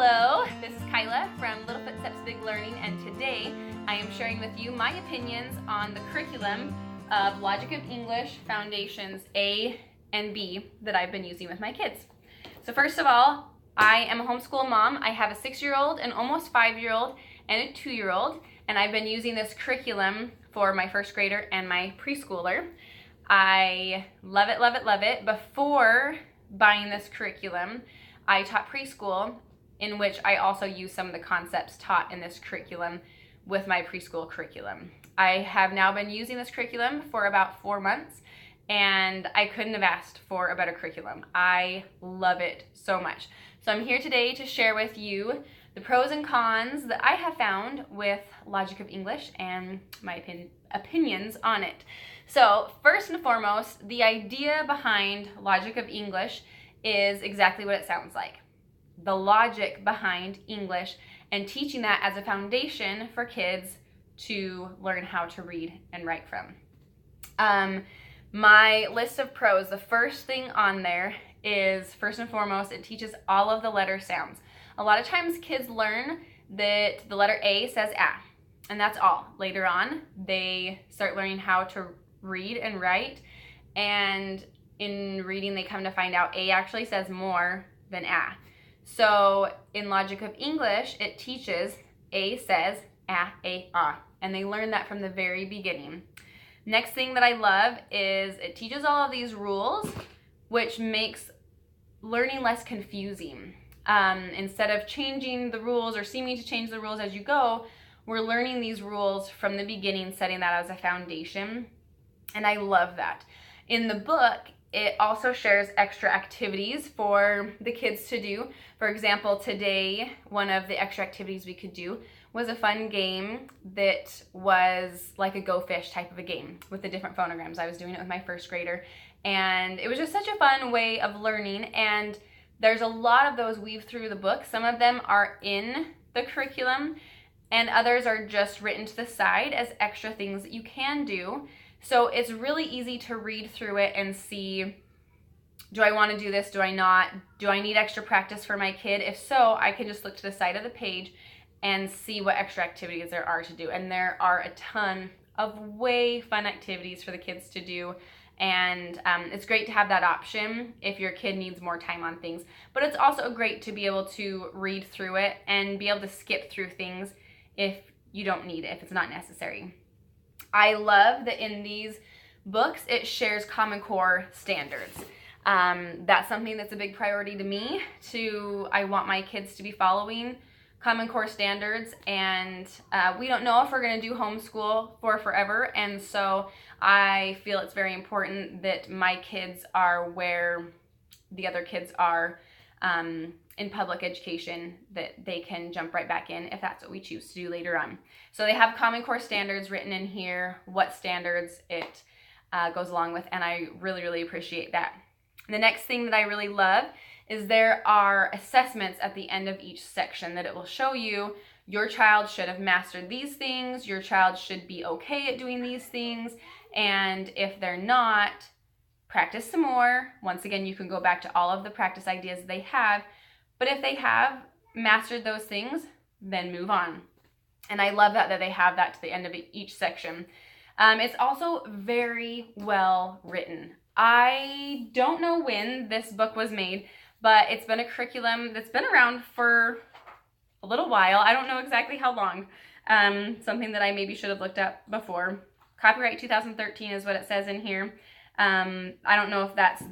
Hello, this is Kyla from Little Footsteps Big Learning, and today I am sharing with you my opinions on the curriculum of Logic of English Foundations A and B that I've been using with my kids. So first of all, I am a homeschool mom. I have a 6-year-old, an almost 5-year-old, and a 2-year-old, and I've been using this curriculum for my first grader and my preschooler. I love it, love it, love it. Before buying this curriculum, I taught preschool, in which I also use some of the concepts taught in this curriculum with my preschool curriculum. I have now been using this curriculum for about 4 months, and I couldn't have asked for a better curriculum. I love it so much. So I'm here today to share with you the pros and cons that I have found with Logic of English and my opinions on it. So first and foremost, the idea behind Logic of English is exactly what it sounds like. The logic behind English and teaching that as a foundation for kids to learn how to read and write from. My list of pros, the first thing on there is, first and foremost, it teaches all of the letter sounds. A lot of times kids learn that the letter A says ah, and that's all. Later on, they start learning how to read and write, and in reading they come to find out A actually says more than ah. So in Logic of English, it teaches A says ah, a, ah, and they learn that from the very beginning. Next thing that I love is it teaches all of these rules, which makes learning less confusing. Instead of changing the rules or seeming to change the rules as you go, we're learning these rules from the beginning, setting that as a foundation, and I love that. In the book, it also shares extra activities for the kids to do. For example, today, one of the extra activities we could do was a fun game that was like a Go Fish type of a game with the different phonograms. I was doing it with my first grader, and it was just such a fun way of learning, and there's a lot of those weaved through the book. Some of them are in the curriculum, and others are just written to the side as extra things that you can do. So it's really easy to read through it and see, do I want to do this? Do I not? Do I need extra practice for my kid? If so, I can just look to the side of the page and see what extra activities there are to do. And there are a ton of way fun activities for the kids to do. And it's great to have that option if your kid needs more time on things. But it's also great to be able to read through it and be able to skip through things if you don't need it, if it's not necessary. I love that in these books, it shares Common Core standards. That's something that's a big priority to me. I want my kids to be following Common Core standards, and we don't know if we're going to do homeschool for forever, and so I feel it's very important that my kids are where the other kids are in public education, that they can jump right back in if that's what we choose to do later on. So they have Common Core standards written in here, what standards it goes along with, and I really, really appreciate that. The next thing that I really love is there are assessments at the end of each section that it will show you your child should have mastered these things, your child should be okay at doing these things, and if they're not, practice some more. Once again, you can go back to all of the practice ideas they have, but if they have mastered those things, then move on. And I love that they have that to the end of each section. It's also very well written. I don't know when this book was made, but it's been a curriculum that's been around for a little while. I don't know exactly how long. Something that I maybe should have looked up before. Copyright 2013 is what it says in here. I don't know if that's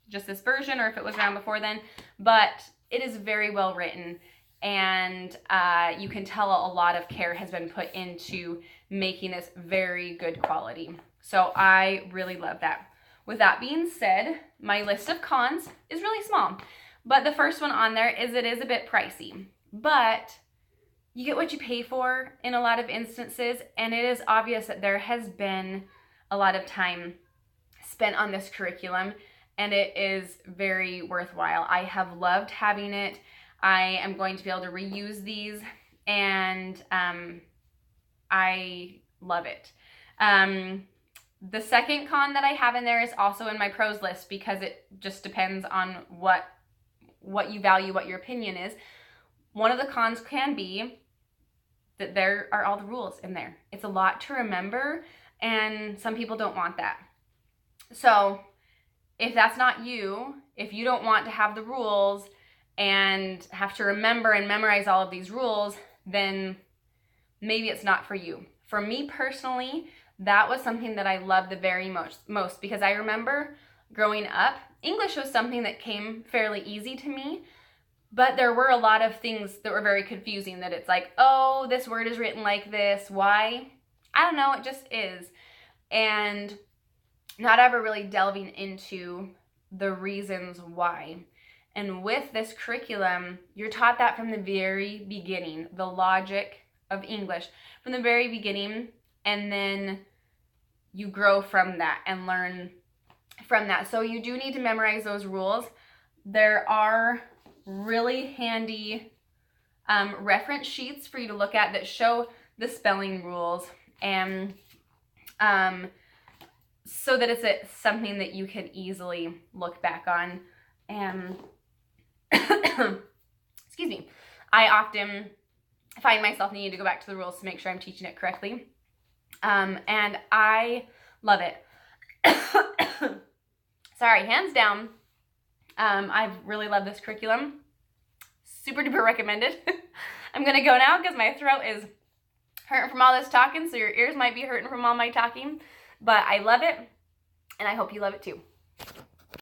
just this version or if it was around before then, but it is very well written, and you can tell a lot of care has been put into making this very good quality. So I really love that. With that being said, my list of cons is really small, but the first one on there is it is a bit pricey, but you get what you pay for in a lot of instances, and it is obvious that there has been a lot of time spent on this curriculum, and it is very worthwhile. I have loved having it. I am going to be able to reuse these, and I love it. The second con that I have in there is also in my pros list because it just depends on what what you value, what your opinion is. One of the cons can be that there are all the rules in there. It's a lot to remember, and some people don't want that. So if that's not you, if you don't want to have the rules and have to remember and memorize all of these rules, then maybe it's not for you. For me personally, that was something that I loved the very most because I remember growing up, English was something that came fairly easy to me, but there were a lot of things that were very confusing, that it's like, oh, this word is written like this. Why? I don't know, it just is. And not ever really delving into the reasons why. And with this curriculum, you're taught that from the very beginning, the logic of English from the very beginning, and then you grow from that and learn from that. So you do need to memorize those rules. There are really handy reference sheets for you to look at that show the spelling rules, and so that it's something that you can easily look back on. And excuse me, I often find myself needing to go back to the rules to make sure I'm teaching it correctly. And I love it. Sorry, hands down. I've really loved this curriculum. Super duper recommended. I'm gonna go now because my throat is hurting from all this talking, so your ears might be hurting from all my talking. But I love it, and I hope you love it too.